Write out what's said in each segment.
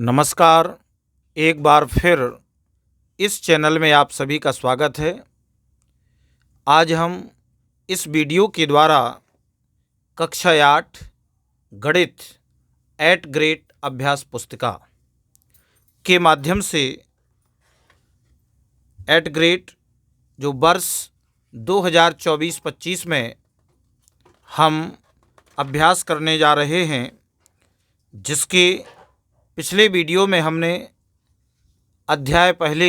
नमस्कार। एक बार फिर इस चैनल में आप सभी का स्वागत है। आज हम इस वीडियो के द्वारा कक्षा 8 गणित 8 ग्रेड अभ्यास पुस्तिका के माध्यम से 8 ग्रेड जो वर्ष 2024-25 में हम अभ्यास करने जा रहे हैं, जिसके पिछले वीडियो में हमने अध्याय पहले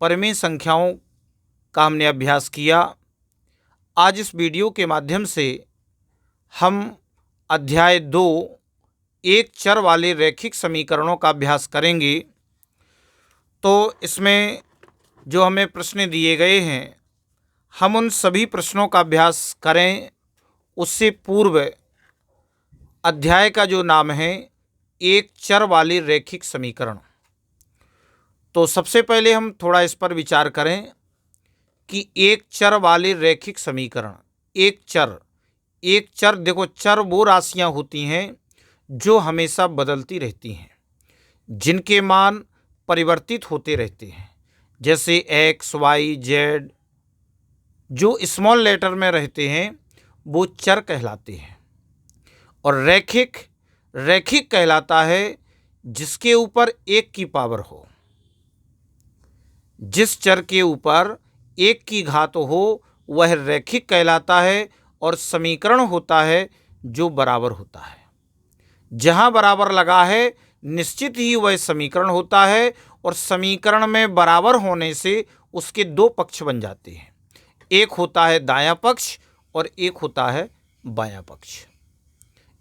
परिमेय संख्याओं का हमने अभ्यास किया। आज इस वीडियो के माध्यम से हम अध्याय 2 एक चर वाले रैखिक समीकरणों का अभ्यास करेंगे। तो इसमें जो हमें प्रश्न दिए गए हैं, हम उन सभी प्रश्नों का अभ्यास करें। उससे पूर्व अध्याय का जो नाम है एक चर वाले रैखिक समीकरण, तो सबसे पहले हम थोड़ा इस पर विचार करें कि एक चर वाले रैखिक समीकरण। एक चर देखो, चर वो राशियां होती हैं जो हमेशा बदलती रहती हैं, जिनके मान परिवर्तित होते रहते हैं, जैसे एक्स वाई जेड जो स्मॉल लेटर में रहते हैं वो चर कहलाते हैं। और रैखिक कहलाता है जिसके ऊपर एक की पावर हो, जिस चर के ऊपर एक की घात हो वह रैखिक कहलाता है। और समीकरण होता है जो बराबर होता है। जहाँ बराबर लगा है निश्चित ही वह समीकरण होता है, और समीकरण में बराबर होने से उसके दो पक्ष बन जाते हैं। एक होता है दायां पक्ष और एक होता है बायां पक्ष।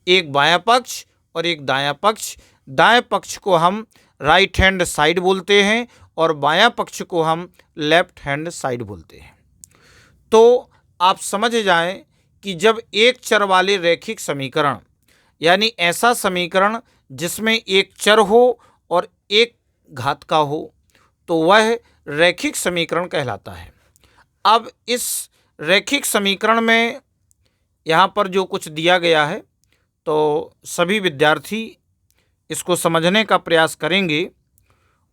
एक बायां पक्ष और एक दायां पक्ष। दाएं पक्ष को हम राइट हैंड साइड बोलते हैं और बायां पक्ष को हम लेफ्ट हैंड साइड बोलते हैं। तो आप समझ जाएं कि जब एक चर वाले रैखिक समीकरण, यानी ऐसा समीकरण जिसमें एक चर हो और एक घात का हो, तो वह रैखिक समीकरण कहलाता है। अब इस रैखिक समीकरण में यहाँ पर जो कुछ दिया गया है, तो सभी विद्यार्थी इसको समझने का प्रयास करेंगे।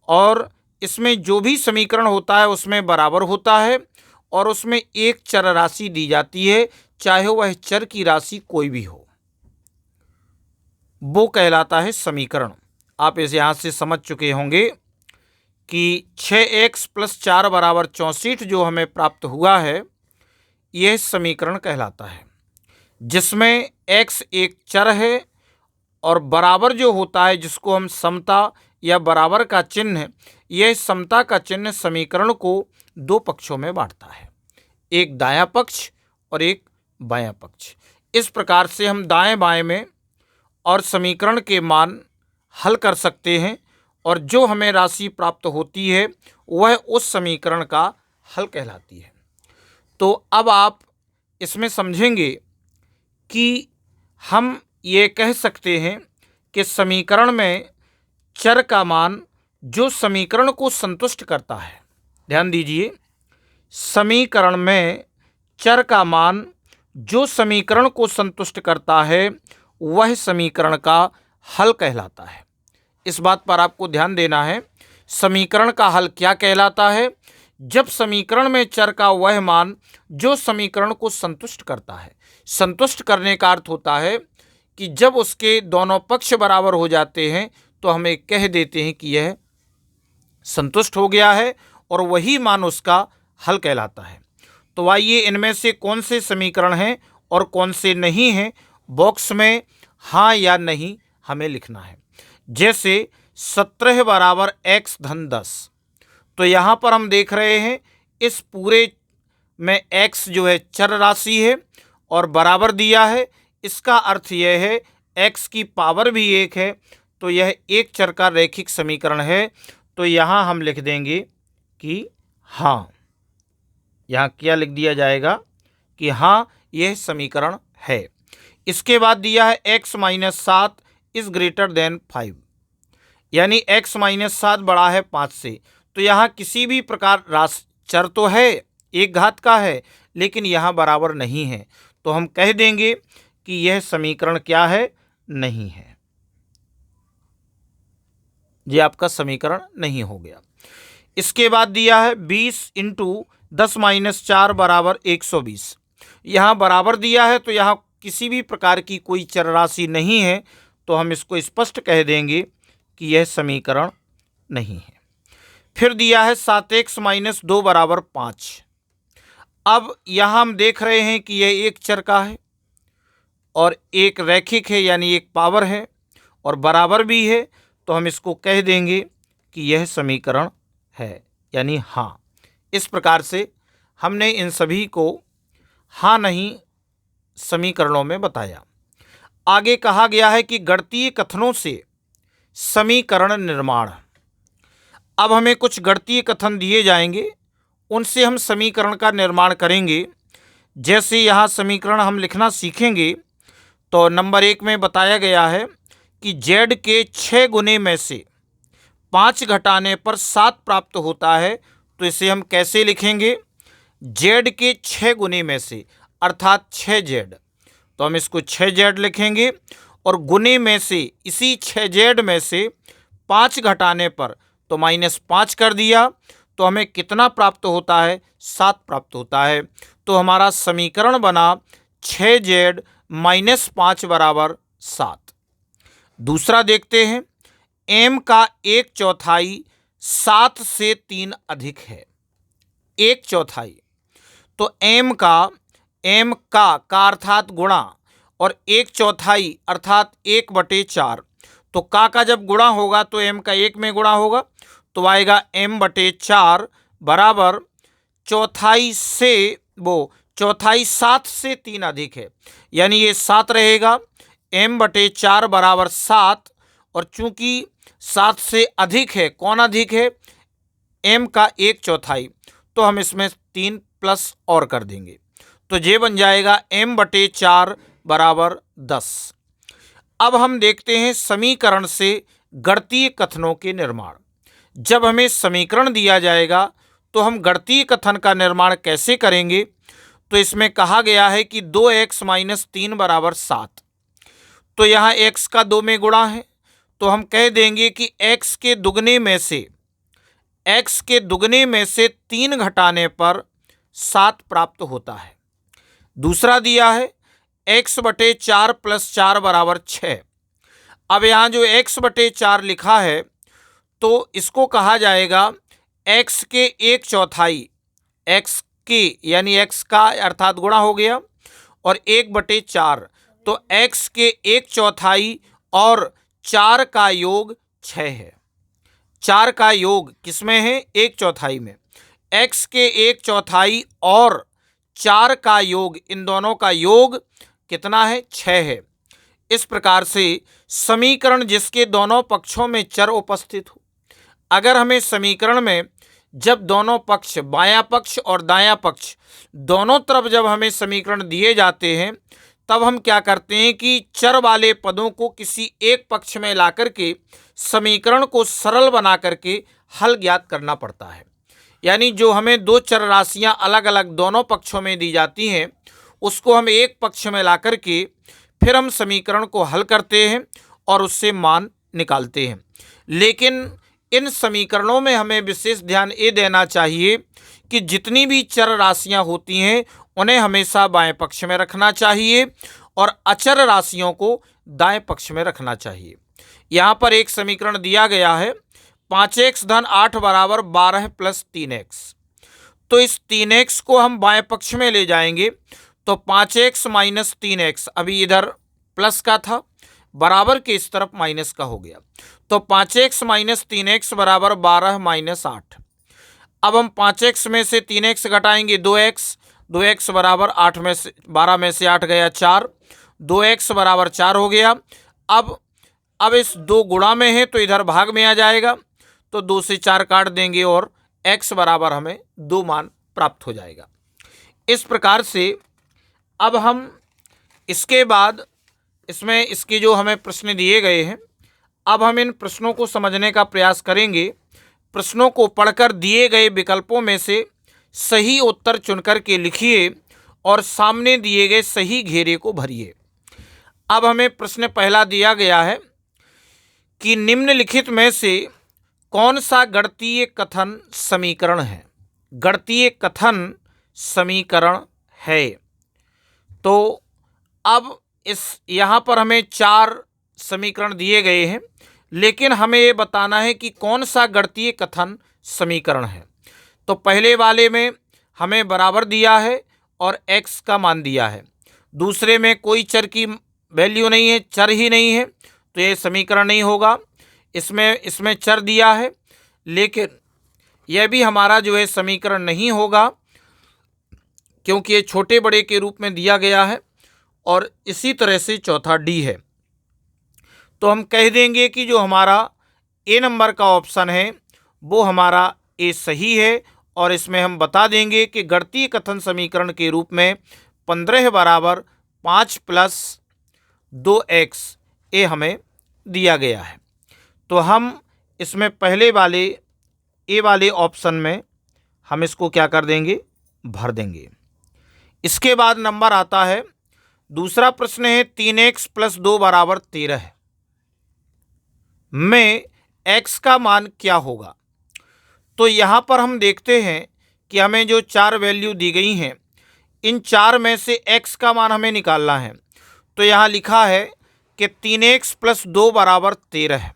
और इसमें जो भी समीकरण होता है उसमें बराबर होता है, और उसमें एक चर राशि दी जाती है, चाहे वह चर की राशि कोई भी हो, वो कहलाता है समीकरण। आप इस यहाँ से समझ चुके होंगे कि 6x + 4 = 64 जो हमें प्राप्त हुआ है, यह समीकरण कहलाता है, जिसमें x एक चर है और बराबर जो होता है, जिसको हम समता या बराबर का चिन्ह, यह समता का चिन्ह समीकरण को दो पक्षों में बांटता है, एक दायां पक्ष और एक बायां पक्ष। इस प्रकार से हम दाएं बाएं में और समीकरण के मान हल कर सकते हैं, और जो हमें राशि प्राप्त होती है वह उस समीकरण का हल कहलाती है। तो अब आप इसमें समझेंगे कि हम ये कह सकते हैं कि समीकरण में चर का मान जो समीकरण को संतुष्ट करता है, ध्यान दीजिए, समीकरण में चर का मान जो समीकरण को संतुष्ट करता है वह समीकरण का हल कहलाता है। इस बात पर आपको ध्यान देना है। समीकरण का हल क्या कहलाता है? जब समीकरण में चर का वह मान जो समीकरण को संतुष्ट करता है। संतुष्ट करने का अर्थ होता है कि जब उसके दोनों पक्ष बराबर हो जाते हैं तो हमें कह देते हैं कि यह संतुष्ट हो गया है, और वही मान उसका हल कहलाता है। तो आइए इनमें से कौन से समीकरण हैं और कौन से नहीं हैं, बॉक्स में हाँ या नहीं हमें लिखना है। जैसे 17 = x - 10, तो यहाँ पर हम देख रहे हैं इस पूरे में x जो है चर राशि है और बराबर दिया है। इसका अर्थ यह है x की पावर भी 1 है, तो यह एक चर का रैखिक समीकरण है। तो यहाँ हम लिख देंगे कि हाँ, यहाँ क्या लिख दिया जाएगा कि हाँ यह समीकरण है। इसके बाद दिया है x - 7 > 5, यानी x - 7 बड़ा है 5 से। तो यहाँ किसी भी प्रकार चर तो है, एक घात का है, लेकिन यहाँ बराबर नहीं है, तो हम कह देंगे कि यह समीकरण क्या है? नहीं है। ये आपका समीकरण नहीं हो गया। इसके बाद दिया है 20 इंटू 10-4 बराबर 120। यहाँ बराबर दिया है तो यहाँ किसी भी प्रकार की कोई चर राशि नहीं है, तो हम इसको स्पष्ट कह देंगे कि यह समीकरण नहीं है। फिर दिया है 7x - 2 बराबर 5। अब यहाँ हम देख रहे हैं कि यह एक चर का है और एक रैखिक है, यानी एक पावर है और बराबर भी है, तो हम इसको कह देंगे कि यह समीकरण है, यानी हाँ। इस प्रकार से हमने इन सभी को हाँ नहीं समीकरणों में बताया। आगे कहा गया है कि गणितीय कथनों से समीकरण निर्माण। अब हमें कुछ गणितीय कथन दिए जाएंगे, उनसे हम समीकरण का निर्माण करेंगे। जैसे यहाँ समीकरण हम लिखना सीखेंगे तो नंबर 1 में बताया गया है कि z के 6 गुने में से 5 घटाने पर 7 प्राप्त होता है। तो इसे हम कैसे लिखेंगे? z के 6 गुने में से अर्थात 6z, तो हम इसको 6z लिखेंगे और गुने में से इसी 6z में से 5 घटाने पर तो -5 कर दिया, तो हमें कितना प्राप्त होता है? 7 प्राप्त होता है। तो हमारा समीकरण बना 6z - 5 बराबर 7। दूसरा देखते हैं, m का 1/4 7 से 3 अधिक है। 1/4 तो m का अर्थात गुणा और 1/4 अर्थात 1/4। तो का जब गुणा होगा तो m का 1 में गुणा होगा, तो आएगा m/4 बराबर चौथाई से चौथाई 7 से 3 अधिक है, यानी ये 7 रहेगा। m/4 बराबर 7 और चूंकि 7 से अधिक है, कौन अधिक है? m का 1/4, तो हम इसमें 3 प्लस और कर देंगे, तो ये बन जाएगा m/4 बराबर 10। अब हम देखते हैं समीकरण से गणितीय कथनों के निर्माण। जब हमें समीकरण दिया जाएगा तो हम गणितीय कथन का निर्माण कैसे करेंगे? तो इसमें कहा गया है कि 2x - 3 बराबर 7। तो यहाँ x का 2 में गुणा है, तो हम कह देंगे कि x के दुगने में से 3 घटाने पर 7 प्राप्त होता है। दूसरा दिया है x/4 + 4 बराबर 6। अब यहाँ जो x/4 लिखा है तो इसको कहा जाएगा x के 1/4, x के यानी x का अर्थात गुणा हो गया और 1/4, तो x के 1/4 और 4 का योग 6 है। 4 का योग किसमें है? 1/4 में। x के 1/4 और 4 का योग, इन दोनों का योग कितना है? 6 है। इस प्रकार से समीकरण जिसके दोनों पक्षों में चर उपस्थित हो, अगर हमें समीकरण में जब दोनों पक्ष, बायां पक्ष और दायां पक्ष, दोनों तरफ जब हमें समीकरण दिए जाते हैं, तब हम क्या करते हैं कि चर वाले पदों को किसी एक पक्ष में ला करके समीकरण को सरल बना करके हल ज्ञात करना पड़ता है। यानी जो हमें दो चर राशियां अलग अलग दोनों पक्षों में दी जाती हैं, उसको हम एक पक्ष में ला करके फिर हम समीकरण को हल करते हैं और उससे मान निकालते हैं। लेकिन इन समीकरणों में हमें विशेष ध्यान ये देना चाहिए कि जितनी भी चर राशियां होती हैं उन्हें हमेशा बाएं पक्ष में रखना चाहिए और अचर राशियों को दाएं पक्ष में रखना चाहिए। यहाँ पर एक समीकरण दिया गया है 5x धन 8 बराबर 12 + 3x। तो इस 3x को हम बाएं पक्ष में ले जाएंगे तो 5x - 3x, अभी इधर प्लस का था, बराबर के इस तरफ माइनस का हो गया, तो 5x - 3x बराबर 12 - 8। अब हम 5x में से 3x घटाएंगे 2x बराबर 8 में से 12 में से 8 गया 4, 2x बराबर 4 हो गया। अब इस 2 गुणा में है तो इधर भाग में आ जाएगा, तो 2 से 4 काट देंगे और x बराबर हमें 2 मान प्राप्त हो जाएगा। इस प्रकार से अब हम इसके बाद इसमें इसके जो हमें प्रश्न दिए गए हैं, अब हम इन प्रश्नों को समझने का प्रयास करेंगे। प्रश्नों को पढ़कर दिए गए विकल्पों में से सही उत्तर चुनकर के लिखिए और सामने दिए गए सही घेरे को भरिए। अब हमें प्रश्न पहला दिया गया है कि निम्नलिखित में से कौन सा गणितीय कथन समीकरण है। गणितीय कथन समीकरण है। तो अब इस यहाँ पर हमें 4 समीकरण दिए गए हैं, लेकिन हमें ये बताना है कि कौन सा गणितीय कथन समीकरण है। तो पहले वाले में हमें बराबर दिया है और x का मान दिया है। दूसरे में कोई चर की वैल्यू नहीं है, चर ही नहीं है, तो ये समीकरण नहीं होगा। इसमें चर दिया है, लेकिन यह भी हमारा जो है समीकरण नहीं होगा, क्योंकि ये छोटे बड़े के रूप में दिया गया है। और इसी तरह से चौथा डी है। तो हम कह देंगे कि जो हमारा ए नंबर का ऑप्शन है वो हमारा ए सही है। और इसमें हम बता देंगे कि गणितीय कथन समीकरण के रूप में 15 बराबर 5 प्लस 2x ए हमें दिया गया है। तो हम इसमें पहले वाले ए वाले ऑप्शन में हम इसको क्या कर देंगे, भर देंगे। इसके बाद नंबर आता है, दूसरा प्रश्न है 3x प्लस 2 बराबर 13 है में x का मान क्या होगा। तो यहाँ पर हम देखते हैं कि हमें जो 4 वैल्यू दी गई हैं, इन 4 में से x का मान हमें निकालना है। तो यहाँ लिखा है कि 3x प्लस 2 बराबर 13 है।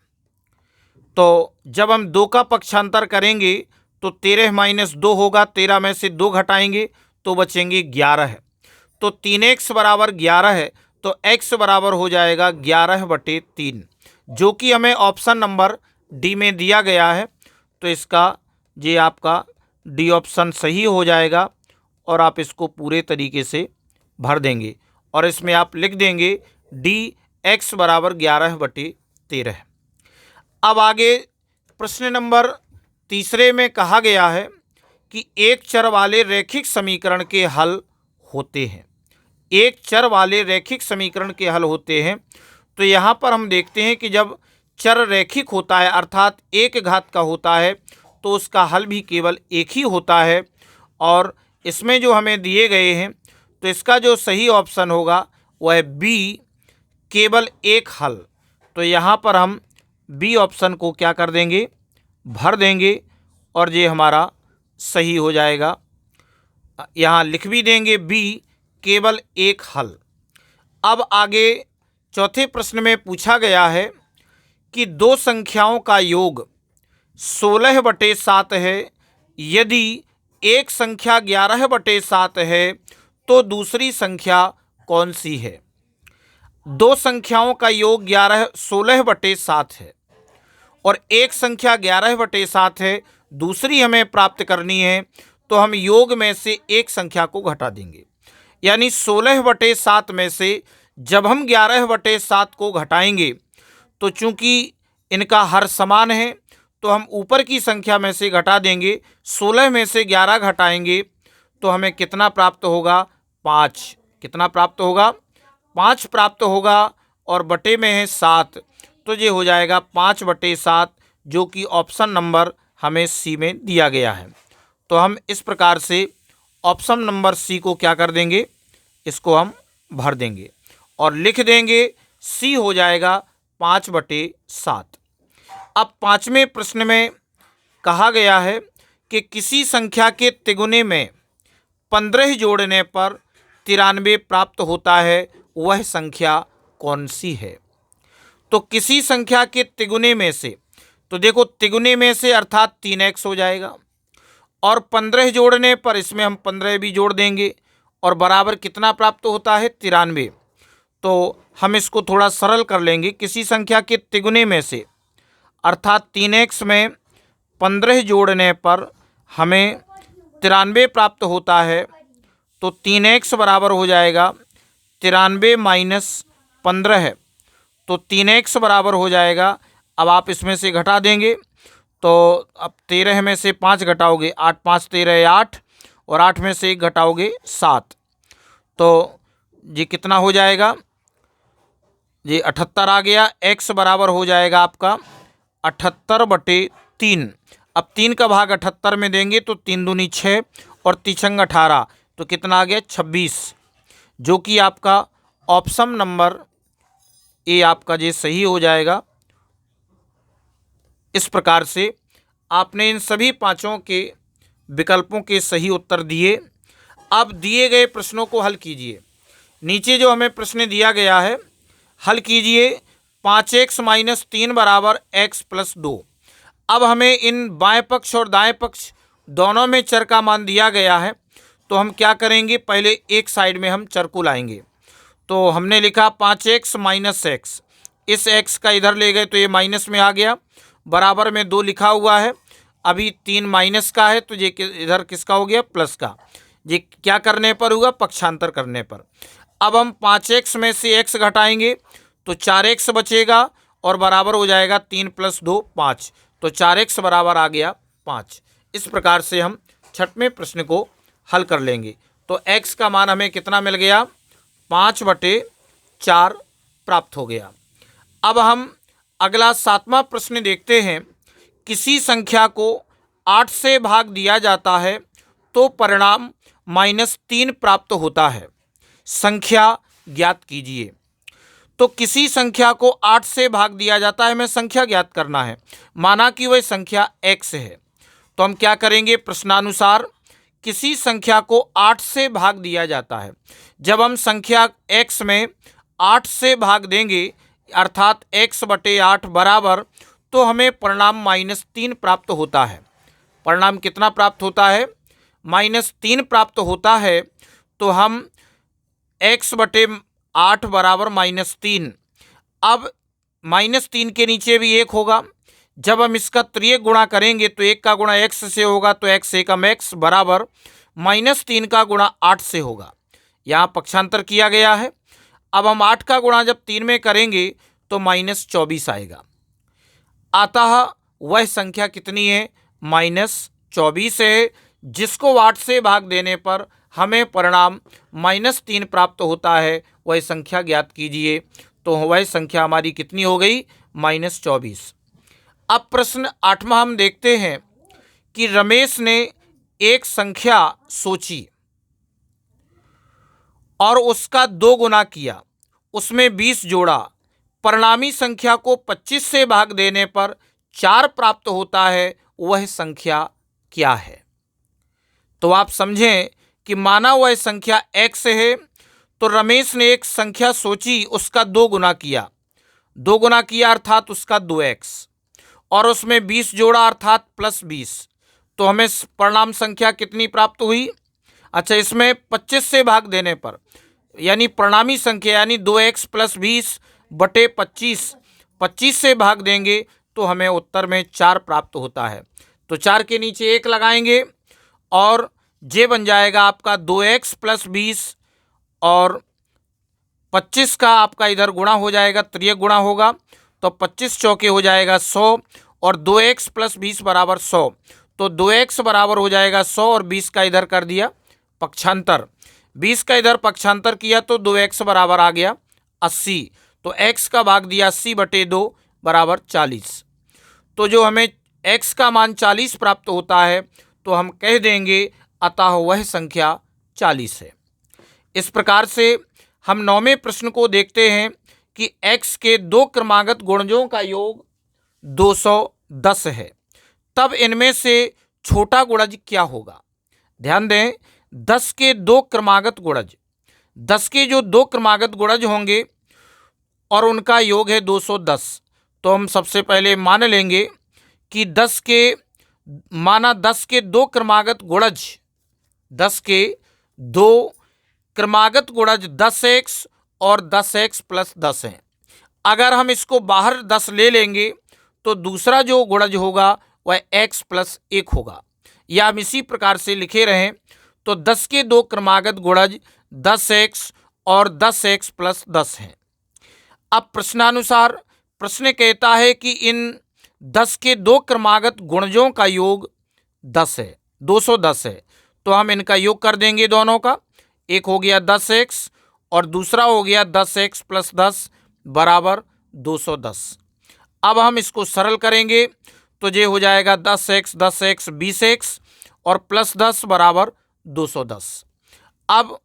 तो जब हम 2 का पक्षांतर करेंगे तो 13 माइनस 2 होगा, 13 में से 2 घटाएंगे तो बचेंगे 11 है। तो 3x बराबर 11 है, तो x बराबर हो जाएगा 11/3, जो कि हमें ऑप्शन नंबर डी में दिया गया है। तो इसका ये आपका डी ऑप्शन सही हो जाएगा और आप इसको पूरे तरीके से भर देंगे और इसमें आप लिख देंगे डी x बराबर 11/13। अब आगे प्रश्न नंबर तीसरे में कहा गया है कि एक चर वाले रैखिक समीकरण के हल होते हैं। एक चर वाले रैखिक समीकरण के हल होते हैं। तो यहाँ पर हम देखते हैं कि जब चर रैखिक होता है, अर्थात एक घात का होता है, तो उसका हल भी केवल एक ही होता है। और इसमें जो हमें दिए गए हैं, तो इसका जो सही ऑप्शन होगा वह है बी, केवल एक हल। तो यहाँ पर हम बी ऑप्शन को क्या कर देंगे, भर देंगे और ये हमारा सही हो जाएगा। यहाँ लिख भी देंगे बी, केवल एक हल। अब आगे चौथे प्रश्न में पूछा गया है कि दो संख्याओं का योग 16/7 है। यदि एक संख्या 11/7 है तो दूसरी संख्या कौन सी है। दो संख्याओं का योग 16/7 है और एक संख्या 11/7 है, दूसरी हमें प्राप्त करनी है। तो हम योग में से एक संख्या को घटा देंगे, यानी 16/7 में से जब हम 11/7 को घटाएंगे तो चूंकि इनका हर समान है, तो हम ऊपर की संख्या में से घटा देंगे। 16 में से 11 घटाएंगे तो हमें कितना प्राप्त होगा, 5। कितना प्राप्त होगा, 5 प्राप्त होगा। और बटे में है 7, तो ये हो जाएगा 5/7, जो कि ऑप्शन नंबर हमें सी में दिया गया है। तो हम इस प्रकार से ऑप्शन नंबर सी को क्या कर देंगे, इसको हम भर देंगे और लिख देंगे सी हो जाएगा 5/7। अब पाँचवें प्रश्न में कहा गया है कि किसी संख्या के तिगुने में 15 जोड़ने पर 93 प्राप्त होता है, वह संख्या कौन सी है। तो किसी संख्या के तिगुने में से, तो देखो तिगुने में से अर्थात 3x हो जाएगा, और 15 जोड़ने पर इसमें हम 15 भी जोड़ देंगे और बराबर कितना प्राप्त होता है, 93। तो हम इसको थोड़ा सरल कर लेंगे। किसी संख्या के तिगुने में से अर्थात 3x में 15 जोड़ने पर हमें 93 प्राप्त होता है। तो 3x बराबर हो जाएगा 93 माइनस 15 है, तो 3x बराबर हो जाएगा। अब आप इसमें से घटा देंगे, तो अब 13 में से 5 घटाओगे, 8 5 13 8, और 8 में से 1 घटाओगे 7, तो ये कितना हो जाएगा, ये 78 आ गया। x बराबर हो जाएगा आपका 78/3। अब 3 का भाग 78 में देंगे तो 3 दूनी 6 और 3 18, तो कितना आ गया, 26, जो कि आपका ऑप्शन नंबर ए आपका ये सही हो जाएगा। इस प्रकार से आपने इन सभी पांचों के विकल्पों के सही उत्तर दिए। अब दिए गए प्रश्नों को हल कीजिए। नीचे जो हमें प्रश्न दिया गया है, हल कीजिए। 5x माइनस 3 बराबर x प्लस 2। अब हमें इन बाएं पक्ष और दाएं पक्ष दोनों में चर का मान दिया गया है, तो हम क्या करेंगे, पहले एक साइड में हम चर को लाएंगे। तो हमने लिखा 5x माइनस एक्स, इस x का इधर ले गए तो ये माइनस में आ गया, बराबर में 2 लिखा हुआ है। अभी 3 माइनस का है तो ये इधर किसका हो गया, प्लस का। ये क्या करने पर हुआ, पक्षांतर करने पर। अब हम 5x में से x घटाएंगे तो 4x बचेगा और बराबर हो जाएगा 3 प्लस 2 5, तो 4x बराबर आ गया 5। इस प्रकार से हम छठवें प्रश्न को हल कर लेंगे। तो x का मान हमें कितना मिल गया, 5/4 प्राप्त हो गया। अब हम अगला 7वां प्रश्न देखते हैं। किसी संख्या को 8 से भाग दिया जाता है तो परिणाम -3 प्राप्त होता है, संख्या ज्ञात कीजिए। तो किसी संख्या को 8 से भाग दिया जाता है, हमें संख्या ज्ञात करना है। माना कि वह संख्या x है, तो हम क्या करेंगे, प्रश्नानुसार किसी संख्या को 8 से भाग दिया जाता है। जब हम संख्या x में 8 से भाग देंगे अर्थात x/8 बराबर, तो हमें परिणाम -3 प्राप्त होता है। परिणाम कितना प्राप्त होता है, -3 प्राप्त होता है। तो हम x/8 बराबर -3। अब -3 के नीचे भी 1 होगा। जब हम इसका त्रियक गुणा करेंगे तो 1 का गुणा x से होगा, तो x एकम x बराबर -3 का गुणा 8 से होगा। यहाँ पक्षांतर किया गया है। अब हम 8 का गुणा जब 3 में करेंगे तो -24 आएगा। अतः वह संख्या कितनी है, -24 है, जिसको 8 से भाग देने पर हमें परिणाम -3 प्राप्त होता है। वह संख्या ज्ञात कीजिए। तो वह संख्या हमारी कितनी हो गई, -24। अब प्रश्न 8वां हम देखते हैं कि रमेश ने एक संख्या सोची और उसका 2 गुना किया, उसमें 20 जोड़ा। परिणामी संख्या को 25 से भाग देने पर 4 प्राप्त होता है, वह संख्या क्या है। तो आप समझें कि माना वह संख्या x है, तो रमेश ने एक संख्या सोची, उसका 2 गुना किया। 2 गुना किया अर्थात उसका 2x, और उसमें 20 जोड़ा अर्थात +20। तो हमें परिणाम संख्या कितनी प्राप्त हुई। अच्छा, इसमें 25 से भाग देने पर यानी परिणामी संख्या यानी 2x + 20/25, 25 से भाग देंगे तो हमें उत्तर में 4 प्राप्त होता है। तो 4 के नीचे 1 लगाएंगे और ये बन जाएगा आपका 2x + 20 और 25 का आपका इधर गुणा हो जाएगा, त्रियक गुणा होगा, तो 25 चौके हो जाएगा 100 और 2x + 20 बराबर 100। तो 2x बराबर हो जाएगा 100 और 20 का इधर कर दिया पक्षांतर। 20 का इधर पक्षांतर किया तो 2x बराबर आ गया 80। तो x का भाग दिया 80/2 बराबर 40। तो जो हमें x का मान 40 प्राप्त होता है, तो हम कह देंगे अतः वह संख्या 40 है। इस प्रकार से हम 9वें प्रश्न को देखते हैं कि x के 2 क्रमागत गुणजों का योग 210 है, तब इनमें से छोटा गुणज क्या होगा। ध्यान दें, 10 के 2 क्रमागत गुणज, 10 के जो 2 क्रमागत गुणज होंगे और उनका योग है 210। तो हम सबसे पहले मान लेंगे कि 10 के 2 क्रमागत गुणज, 10 के 2 क्रमागत गुणज 10x और 10x + 10 हैं। अगर हम इसको बाहर 10 ले लेंगे तो दूसरा जो गुणज होगा वह x + 1 होगा, या हम इसी प्रकार से लिखे रहें तो 10 के 2 क्रमागत गुणज 10x और 10x + 10 हैं। अब प्रश्नानुसार प्रश्न कहता है कि इन 10 के 2 क्रमागत गुणजों का योग 10 है, 210 है। तो हम इनका योग कर देंगे दोनों का। एक हो गया 10x और दूसरा हो गया 10x + 10 बराबर 210। अब हम इसको सरल करेंगे तो ये हो जाएगा 10x 20x और +10 बराबर 210। अब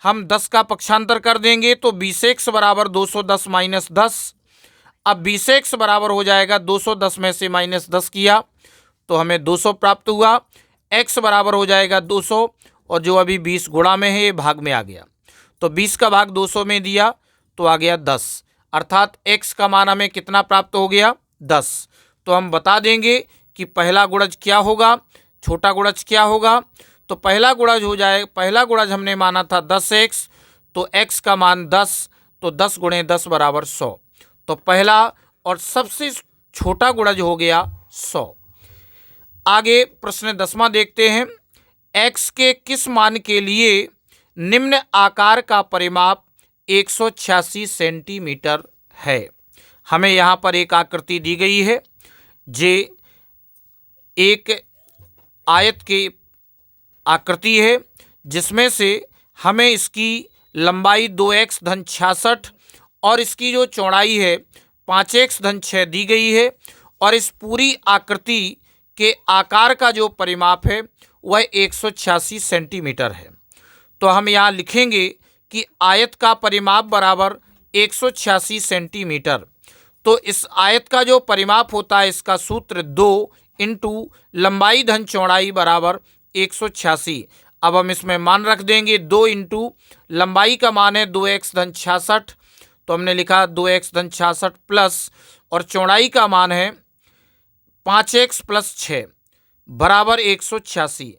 हम 10 का पक्षांतर कर देंगे तो 20x बराबर 210 - 10। अब 20x बराबर हो जाएगा 210 में से -10 किया तो हमें 200 प्राप्त हुआ। x बराबर हो जाएगा 200 और जो अभी 20 गुणा में है ये भाग में आ गया, तो 20 का भाग 200 में दिया तो आ गया 10, अर्थात x का मान हमें कितना प्राप्त हो गया 10। तो हम बता देंगे कि पहला गुणज क्या होगा, छोटा गुणज क्या होगा। तो पहला गुणज हो जाए, पहला गुणज हमने माना था 10x, तो x का मान 10, तो 10 गुणे 10 बराबर 100। तो पहला और सबसे छोटा गुणज हो गया 100। आगे प्रश्न 10वां देखते हैं। x के किस मान के लिए निम्न आकार का परिमाप 186 सेंटीमीटर है। हमें यहाँ पर एक आकृति दी गई है, जे एक आयत की आकृति है जिसमें से हमें इसकी लंबाई 2x धन 66 और इसकी जो चौड़ाई है 5x धन 6 दी गई है, और इस पूरी आकृति के आकार का जो परिमाप है वह 186 सेंटीमीटर है। तो हम यहाँ लिखेंगे कि आयत का परिमाप बराबर 186 सेंटीमीटर। तो इस आयत का जो परिमाप होता है इसका सूत्र 2 इंटू लंबाई धन चौड़ाई बराबर 186। अब हम इसमें मान रख देंगे 2 इंटू लंबाई का मान है 2x धन 66, तो हमने लिखा 2x धन 66 प्लस और चौड़ाई का मान है 5x प्लस 6 बराबर 186।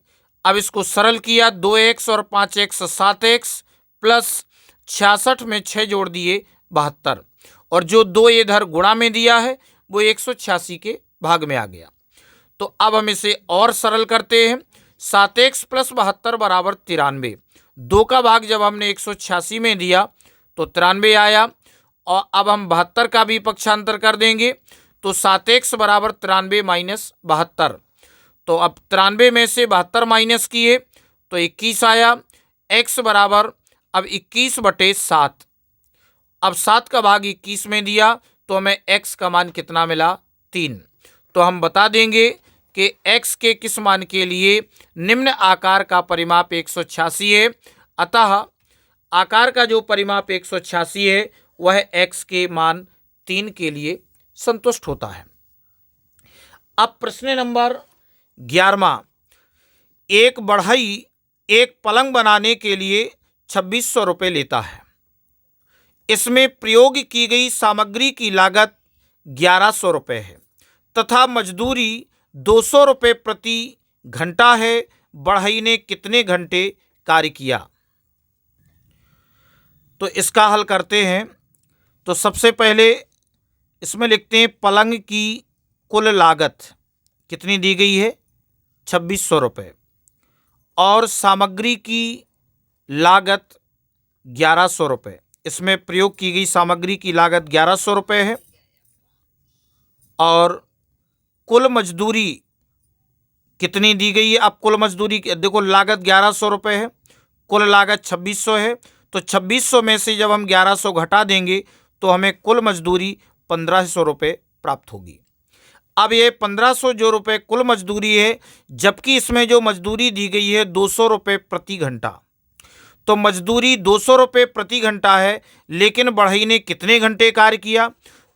अब इसको सरल किया, 2x और 5x 7x प्लस 66 में 6 जोड़ दिए 72, और जो 2 इधर गुणा में दिया है वो 186 के भाग में आ गया। तो अब हम इसे और सरल करते हैं, 7x प्लस 72 बराबर 93। 2 का भाग जब हमने 186 में दिया तो 93 आया, और अब हम 72 का भी पक्षांतर कर देंगे तो 7x बराबर 93 माइनस 72। तो अब 93 में से 72 माइनस किए तो 21 आया। x बराबर अब 21/7, अब 7 का भाग 21 में दिया तो हमें x का मान कितना मिला 3। तो हम बता देंगे कि x के किस मान के लिए निम्न आकार का परिमाप 186 है, अतः आकार का जो परिमाप 186 है वह x के मान 3 के लिए संतुष्ट होता है। अब प्रश्न नंबर 11वां। एक बढ़ई एक पलंग बनाने के लिए 2600 रुपये लेता है। इसमें प्रयोग की गई सामग्री की लागत 1100 रुपये है तथा मजदूरी 200 रुपये प्रति घंटा है। बढ़ई ने कितने घंटे कार्य किया। तो इसका हल करते हैं। तो सबसे पहले इसमें लिखते हैं पलंग की कुल लागत कितनी दी गई है 2600 रुपये, और सामग्री की लागत 1100 रुपये। इसमें प्रयोग की गई सामग्री की लागत 1100 रुपये है, और कुल मजदूरी कितनी दी गई है। अब कुल मजदूरी देखो, लागत 1100 रुपये है, कुल लागत 2600 है, तो 2600 में से जब हम 1100 घटा देंगे तो हमें कुल मजदूरी 1500 रुपये प्राप्त होगी। अब ये 1500 जो रुपये कुल मजदूरी है, जबकि इसमें जो मजदूरी दी गई है 200 रुपये प्रति घंटा। तो मजदूरी 200 रुपये प्रति घंटा है, लेकिन बढ़ई ने कितने घंटे कार्य किया।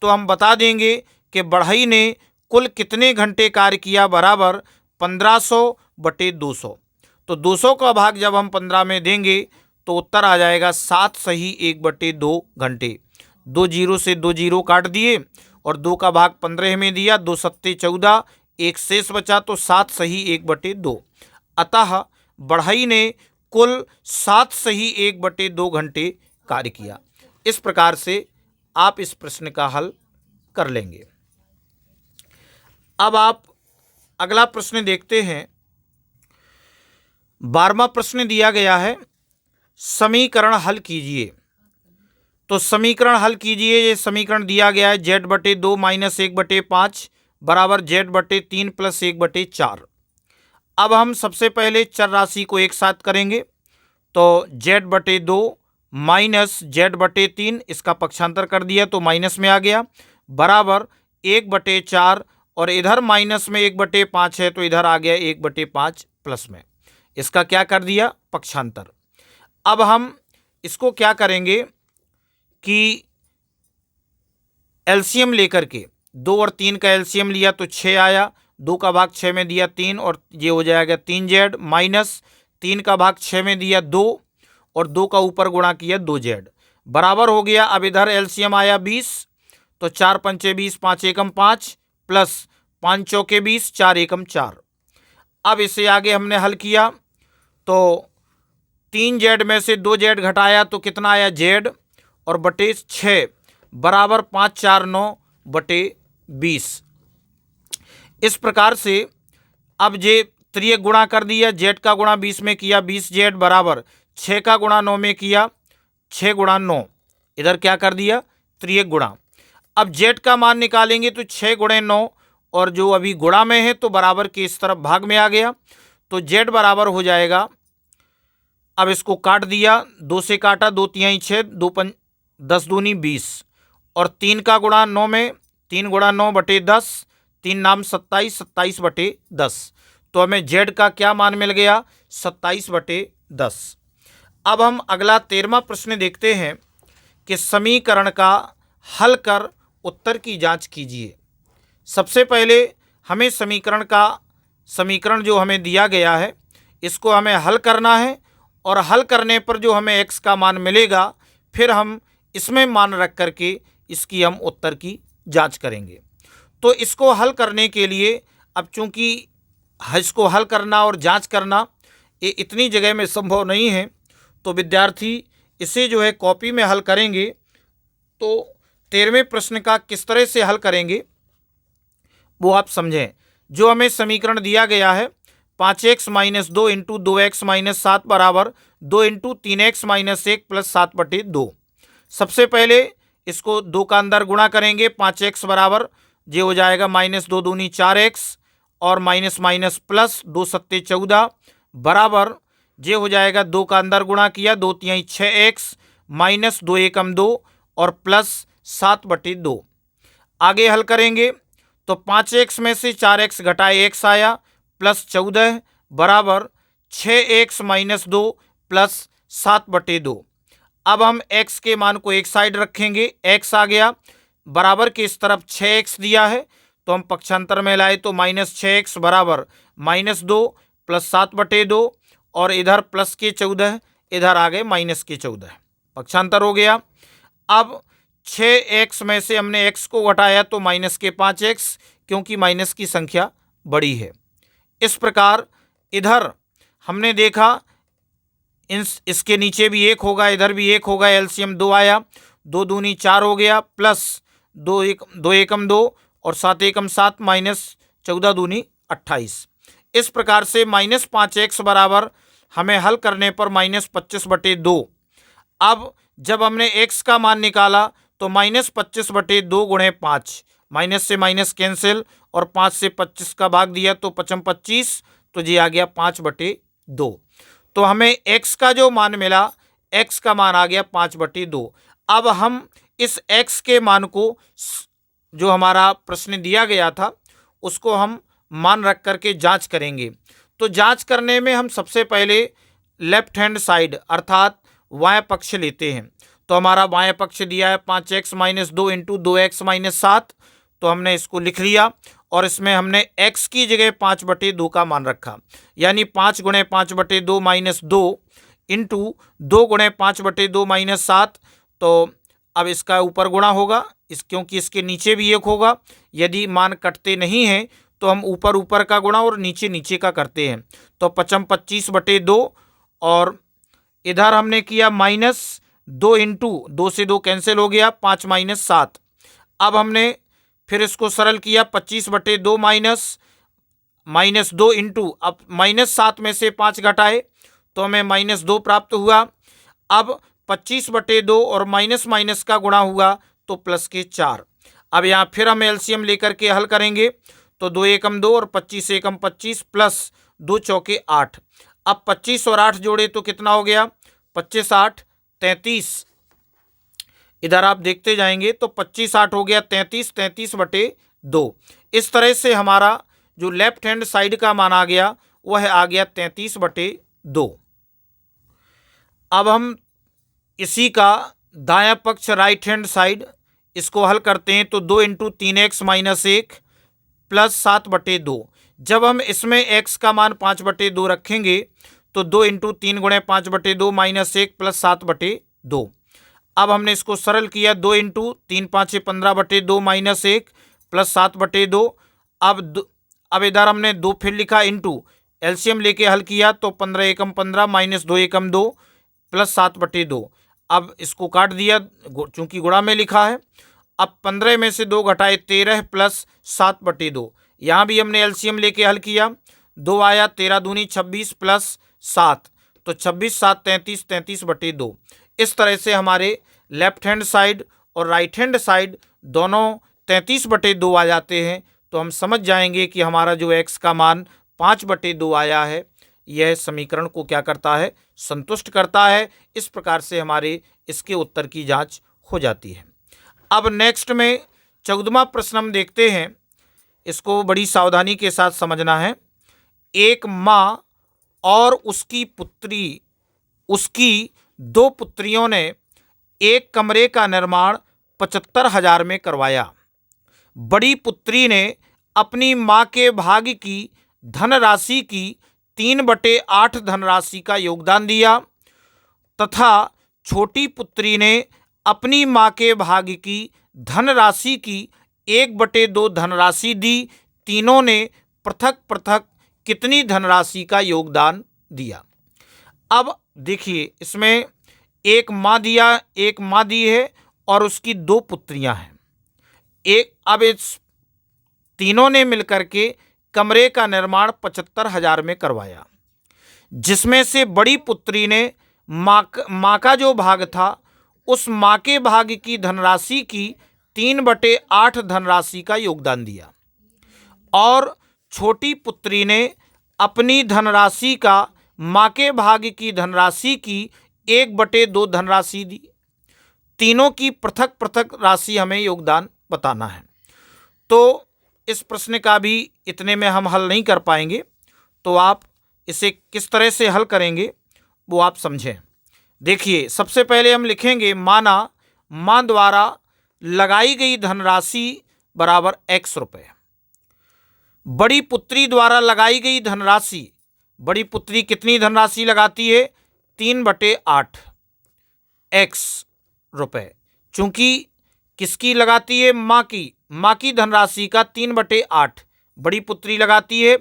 तो हम बता देंगे कि बढ़ई ने कुल कितने घंटे कार्य किया बराबर 1500/200। तो 200 का भाग जब हम 15 में देंगे तो उत्तर आ जाएगा 7 सही 1/2 घंटे। 2 जीरो से 2 जीरो काट दिए और 2 का भाग 15 में दिया, 2 सत्ते 14, एक शेष बचा, तो 7 सही 1/2। अतः बढ़ई ने कुल 7 सही 1/2 घंटे कार्य किया। इस प्रकार से आप इस प्रश्न का हल कर लेंगे। अब आप अगला प्रश्न देखते हैं। 12वां प्रश्न दिया गया है, समीकरण हल कीजिए। तो समीकरण हल कीजिए। ये समीकरण दिया गया है z/2 माइनस 1/5 बराबर z/3 प्लस 1/4। अब हम सबसे पहले चर राशि को एक साथ करेंगे। तो z/2 माइनस z/3, इसका पक्षांतर कर दिया तो माइनस में आ गया, बराबर 1/4, और इधर माइनस में 1/5 है तो इधर आ गया 1/5 प्लस में। इसका क्या कर दिया पक्षांतर। अब हम इसको क्या करेंगे कि एलसीएम लेकर के 2 और 3 का एलसीएम लिया तो 6 आया, 2 का भाग 6 में दिया 3 और ये हो जाएगा 3Z माइनस 3 का भाग 6 में दिया 2 और 2 का ऊपर गुणा किया 2Z बराबर हो गया। अब इधर एलसीएम आया 20 तो 4 पंचे 20, 5 एकम 5 प्लस 5 चौके 20, 4 एकम 4। अब इसे आगे हमने हल किया तो 3Z में से 2Z घटाया तो कितना आया Z और बटे 6 बराबर 5 4 9 बटे 20। इस प्रकार से अब जे त्रियक गुणा कर दिया, Z का गुणा 20 में किया 20Z बराबर 6 का गुणा 9 में किया 6 गुणा 9, इधर क्या कर दिया त्रियक गुणा। अब Z का मान निकालेंगे तो 6 गुणे 9 और जो अभी गुणा में है तो बराबर के इस तरफ भाग में आ गया तो Z बराबर हो जाएगा। अब इसको काट दिया, 2 से काटा 2 तिहाई 6, 2 पंच 10 दूनी 20 और 3 का गुणा 9 में 3 गुणा 9 बटे 10, 3 नाम 27, 27 बटे 10। तो हमें Z का क्या मान मिल गया 27 बटे 10। अब हम अगला 13वां प्रश्न देखते हैं कि समीकरण का हल कर उत्तर की जांच कीजिए। सबसे पहले हमें समीकरण जो हमें दिया गया है इसको हमें हल करना है और हल करने पर जो हमें x का मान मिलेगा फिर हम इसमें मान रख करके इसकी हम उत्तर की जांच करेंगे। तो इसको हल करने के लिए अब चूंकि इसको हल करना और जांच करना ये इतनी जगह में संभव नहीं है तो विद्यार्थी इसे जो है कॉपी में हल करेंगे। तो 13वें प्रश्न का किस तरह से हल करेंगे वो आप समझें। जो हमें समीकरण दिया गया है 5x minus 2 into 2x minus 7 बराबर 2 इंटू 3x माइनस 1 प्लस 7 बटे 2। सबसे पहले इसको 2 का अंदर गुणा करेंगे, 5x बराबर ये हो जाएगा माइनस 2 दूनी 4x और माइनस माइनस प्लस 2 सत्ते 14 बराबर ये हो जाएगा 2 का अंदर गुणा किया 2 तिहाई 6x माइनस 2 एकम 2 और प्लस 7 बटे 2। आगे हल करेंगे तो 5x में से 4x घटाए x आया प्लस 14 बराबर 6x माइनस 2 प्लस 7 बटे 2। अब हम x के मान को एक साइड रखेंगे, x आ गया बराबर के इस तरफ 6x दिया है तो हम पक्षांतर में लाए तो माइनस 6x बराबर माइनस 2 प्लस 7 बटे 2 और इधर प्लस के 14 इधर आ गए माइनस के 14, पक्षांतर हो गया। अब 6x में से हमने x को घटाया तो माइनस के 5x क्योंकि माइनस की संख्या बड़ी है। इस प्रकार इधर हमने देखा इसके नीचे भी 1 होगा इधर भी 1 होगा, एलसीएम 2 आया, 2 दूनी 4 हो गया प्लस 2 एकम 2 और 7 एकम 7 माइनस 14 दूनी 28। इस प्रकार से माइनस 5x बराबर हमें हल करने पर माइनस 25 बटे 2। अब जब हमने x का मान निकाला तो माइनस 25 बटे 2 गुणे 5, माइनस से माइनस कैंसिल और 5 से 25 का भाग दिया तो 55 25 तो ये आ गया 5 बटे 2। तो हमें x का जो मान मिला x का मान आ गया 5 बटे 2। अब हम इस x के मान को जो हमारा प्रश्न दिया गया था उसको हम मान रख करके जांच करेंगे। तो जांच करने में हम सबसे पहले लेफ्ट हैंड साइड अर्थात बाएं पक्ष लेते हैं। तो हमारा बाएं पक्ष दिया है 5x minus 2 into 2x minus 7, तो हमने इसको लिख लिया और इसमें हमने x की जगह 5 बटे 2 का मान रखा, यानी 5 गुणे 5 बटे 2 माइनस 2 इंटू 2 गुणे 5 बटे 2 माइनस 7। तो अब इसका ऊपर गुणा होगा क्योंकि इसके नीचे भी 1 होगा। यदि मान कटते नहीं हैं तो हम ऊपर ऊपर का गुणा और नीचे नीचे का करते हैं। तो 55 25 बटे 2 और इधर हमने किया माइनस 2 इंटू 2 से 2 कैंसिल हो गया 5 माइनस 7। अब हमने फिर इसको सरल किया 25 बटे 2 माइनस 2 इंटू अब माइनस 7 में से 5 घटाए तो हमें माइनस 2 प्राप्त हुआ। अब 25 बटे 2 और माइनस माइनस का गुणा हुआ तो प्लस के 4। अब यहाँ फिर हम एलसीएम लेकर के हल करेंगे तो 2 एकम 2 और 25 एकम 25 प्लस 2 चौके 8। अब 25 और 8 जोड़े तो कितना हो गया 25 8 33। इधर आप देखते जाएंगे तो 25 8 हो गया 33, 33 बटे 2। इस तरह से हमारा जो लेफ्ट हैंड साइड का मान आ गया वह आ गया 33 बटे 2। अब हम इसी का दायां पक्ष राइट हैंड साइड इसको हल करते हैं तो 2 इंटू 3x माइनस 1 प्लस 7/2। जब हम इसमें x का मान 5/2 रखेंगे तो 2 इंटू 3 गुणे 5/2 माइनस 1 प्लस 7/2। अब हमने इसको सरल किया, 2 इंटू 3 5 15/2 माइनस 1 प्लस 7/2। अब इधर हमने 2 फिर लिखा, इंटू एलसीएम लेके हल किया तो 15 एकम 15 माइनस 2 एकम 2 प्लस 7/2। अब इसको काट दिया चूंकि गुणा में लिखा है। अब 15 में से 2 घटाए 13 प्लस 7/2। यहाँ भी हमने एलसीएम लेके हल किया, 2 आया, 13 दूनी 26 प्लस 7, तो 26 7 33 33/2। इस तरह से हमारे लेफ्ट हैंड साइड और राइट हैंड साइड दोनों 33/2 आ जाते हैं। तो हम समझ जाएंगे कि हमारा जो x का मान 5/2 आया है, यह समीकरण को क्या करता है, संतुष्ट करता है। इस प्रकार से हमारे इसके उत्तर की जांच हो जाती है। अब नेक्स्ट में 14वां प्रश्न हम देखते हैं। इसको बड़ी सावधानी के साथ समझना है। एक माँ और उसकी 2 पुत्रियों ने एक कमरे का निर्माण 75,000 में करवाया। बड़ी पुत्री ने अपनी माँ के भाग की धनराशि की 3/8 धनराशि का योगदान दिया तथा छोटी पुत्री ने अपनी माँ के भाग की धनराशि की 1/2 धनराशि दी। तीनों ने पृथक पृथक कितनी धनराशि का योगदान दिया। अब देखिए, इसमें एक माँ दी है और उसकी 2 पुत्रियां हैं। अब इस तीनों ने मिलकर के कमरे का निर्माण 75,000 में करवाया, जिसमें से बड़ी पुत्री ने माँ का जो भाग था उस माँ के भाग की धनराशि की 3/8 धनराशि का योगदान दिया और छोटी पुत्री ने अपनी धनराशि का माँ के भाग की धनराशि की 1/2 धनराशि दी। तीनों की पृथक पृथक राशि हमें योगदान बताना है। तो इस प्रश्न का भी इतने में हम हल नहीं कर पाएंगे, तो आप इसे किस तरह से हल करेंगे वो आप समझें। देखिए, सबसे पहले हम लिखेंगे माना माँ द्वारा लगाई गई धनराशि बराबर x रुपये। बड़ी पुत्री द्वारा लगाई गई धनराशि, बड़ी पुत्री कितनी धनराशि लगाती है, 3/8 x रुपये। चूंकि किसकी लगाती है, माँ की धनराशि का 3/8 बड़ी पुत्री लगाती है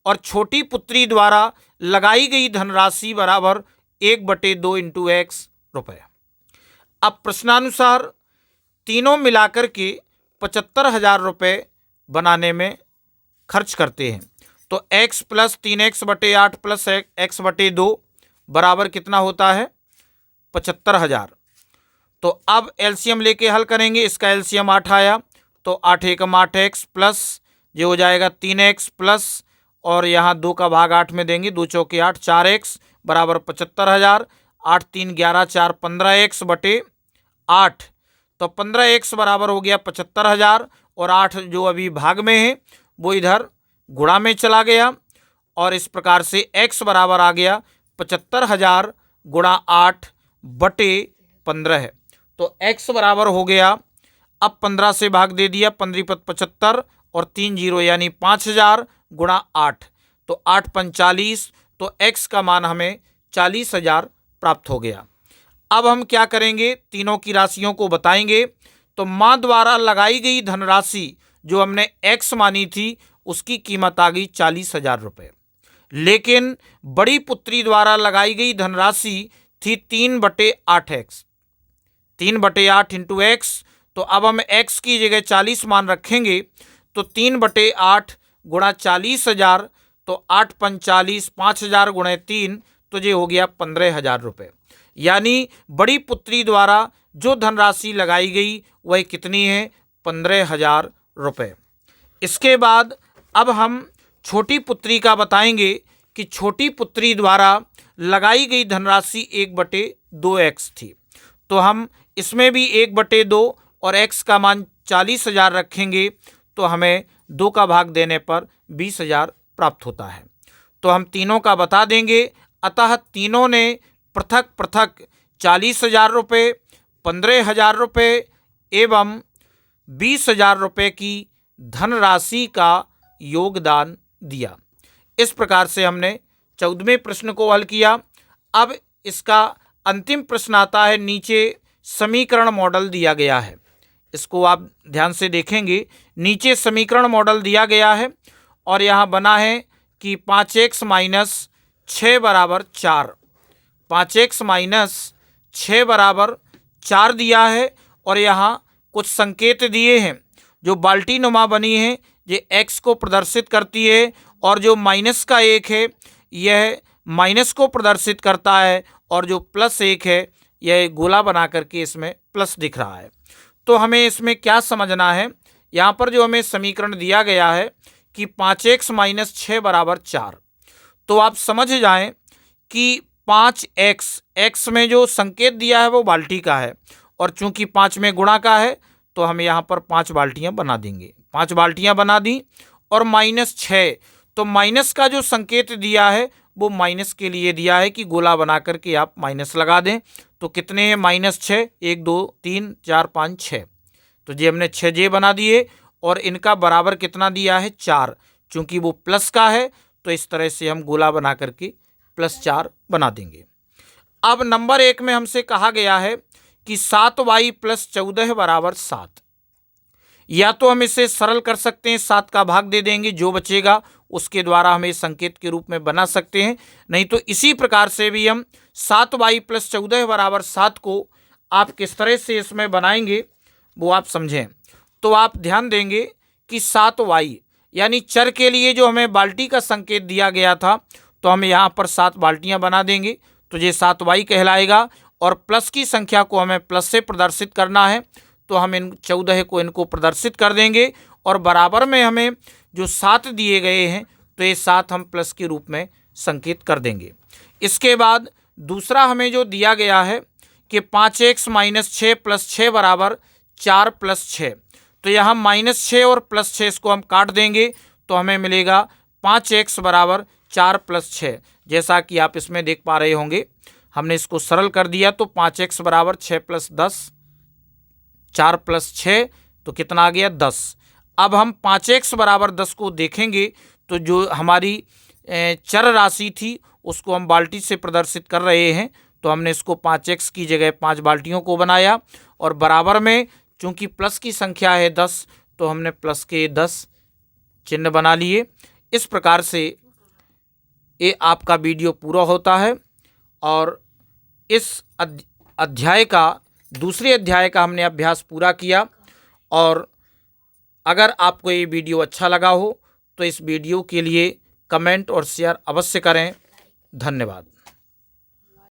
और छोटी पुत्री द्वारा लगाई गई धनराशि बराबर 1/2 इंटू x रुपये। अब प्रश्नानुसार तीनों मिलाकर के 75,000 रुपये बनाने में खर्च करते हैं। तो x plus 3x/8 plus x/2 बराबर कितना होता है, 75,000। तो अब एलसीएम लेके हल करेंगे। इसका एलसीएम 8 आया तो 8 एकम 8x प्लस ये हो जाएगा 3x प्लस और यहाँ 2 का भाग 8 में देंगे, 2 चौके 8, 4x बराबर 75,000। 8 3 11 4 15x/8, तो 15x बराबर हो गया 75,000 और 8 जो अभी भाग में है वो इधर गुणा में चला गया और इस प्रकार से x बराबर आ गया 75,000 गुणा 8/15। तो x बराबर हो गया, अब 15 से भाग दे दिया, 15 75 और 3 0 यानी 5,000 गुणा 8, तो 8 45, तो x का मान हमें 40,000 प्राप्त हो गया। अब हम क्या करेंगे, तीनों की राशियों को बताएंगे। तो माँ द्वारा लगाई गई धनराशि जो हमने x मानी थी उसकी कीमत आ गई 40,000 रुपये, लेकिन बड़ी पुत्री द्वारा लगाई गई धनराशि थी 3/8x, 3/8 इंटू एक्स। तो अब हम x की जगह 40 मान रखेंगे तो 3/8 गुणा 40,000, तो 8 45, 5,000 गुणे 3, तो ये हो गया 15,000 रुपये। यानी बड़ी पुत्री द्वारा जो धनराशि लगाई गई वह कितनी है, 15,000 रुपये। इसके बाद अब हम छोटी पुत्री का बताएंगे कि छोटी पुत्री द्वारा लगाई गई धनराशि 1/2x थी। तो हम इसमें भी 1/2 और x का मान 40,000 रखेंगे तो हमें 2 का भाग देने पर 20,000 प्राप्त होता है। तो हम तीनों का बता देंगे। अतः तीनों ने पृथक पृथक 40,000 रुपये, 15,000 रुपये एवं 20,000 रुपये की धनराशि का योगदान दिया। इस प्रकार से हमने 14वें प्रश्न को हल किया। अब इसका अंतिम प्रश्न आता है। नीचे समीकरण मॉडल दिया गया है, इसको आप ध्यान से देखेंगे। नीचे समीकरण मॉडल दिया गया है और यहाँ बना है कि 5x माइनस 6 बराबर 4, 5x माइनस 6 बराबर 4 दिया है और यहाँ कुछ संकेत दिए हैं। जो बाल्टी नुमा बनी है ये x को प्रदर्शित करती है और जो माइनस का 1 है यह माइनस को प्रदर्शित करता है और जो प्लस 1 है यह गोला बना करके इसमें प्लस दिख रहा है। तो हमें इसमें क्या समझना है, यहाँ पर जो हमें समीकरण दिया गया है कि 5x माइनस 6 बराबर 4, तो आप समझ जाएं कि 5x में जो संकेत दिया है वो बाल्टी का है और चूंकि 5 में गुणा का है तो हम यहाँ पर 5 बाल्टियाँ बना देंगे। 5 बाल्टियाँ बना दी और माइनस 6, तो माइनस का जो संकेत दिया है वो माइनस के लिए दिया है कि गोला बना करके आप माइनस लगा दें। तो कितने हैं माइनस 6, 1 2 3 4 5 6, तो ये हमने 6 जे बना दिए और इनका बराबर कितना दिया है 4, चूंकि वो प्लस का है तो इस तरह से हम गोला बना करके +4 बना देंगे। अब नंबर 1 में हमसे कहा गया है कि 7y + 14 बराबर 7। या तो हम इसे सरल कर सकते हैं, 7 का भाग दे देंगे, जो बचेगा उसके द्वारा हम इस संकेत के रूप में बना सकते हैं। नहीं तो इसी प्रकार से भी हम 7y + 14 बराबर 7 को आप किस तरह से इसमें बनाएंगे वो आप समझें। तो आप ध्यान देंगे कि 7y यानी चर के लिए जो हमें बाल्टी का संकेत दिया गया था तो हम यहाँ पर 7 बाल्टियाँ बना देंगे तो ये 7y कहलाएगा। और प्लस की संख्या को हमें प्लस से प्रदर्शित करना है तो हम इन 14 को इनको प्रदर्शित कर देंगे और बराबर में हमें जो 7 दिए गए हैं तो ये 7 हम प्लस के रूप में संकेत कर देंगे। इसके बाद दूसरा हमें जो दिया गया है कि 5x माइनस 6 + 6 बराबर 4 + 6, तो यहाँ -6 और +6 इसको हम काट देंगे तो हमें मिलेगा 5x बराबर 4 + 6। जैसा कि आप इसमें देख पा रहे होंगे हमने इसको सरल कर दिया तो 5x बराबर 6 + 10, 4 + 6 तो कितना आ गया 10। अब हम 5x बराबर 10 को देखेंगे तो जो हमारी चर राशि थी उसको हम बाल्टी से प्रदर्शित कर रहे हैं तो हमने इसको 5x की जगह 5 बाल्टियों को बनाया और बराबर में चूंकि प्लस की संख्या है 10 तो हमने प्लस के 10 चिन्ह बना लिए। इस प्रकार से ये आपका वीडियो पूरा होता है और इस अध्याय का दूसरे अध्याय का हमने अभ्यास पूरा किया। और अगर आपको ये वीडियो अच्छा लगा हो तो इस वीडियो के लिए कमेंट और शेयर अवश्य करें। धन्यवाद।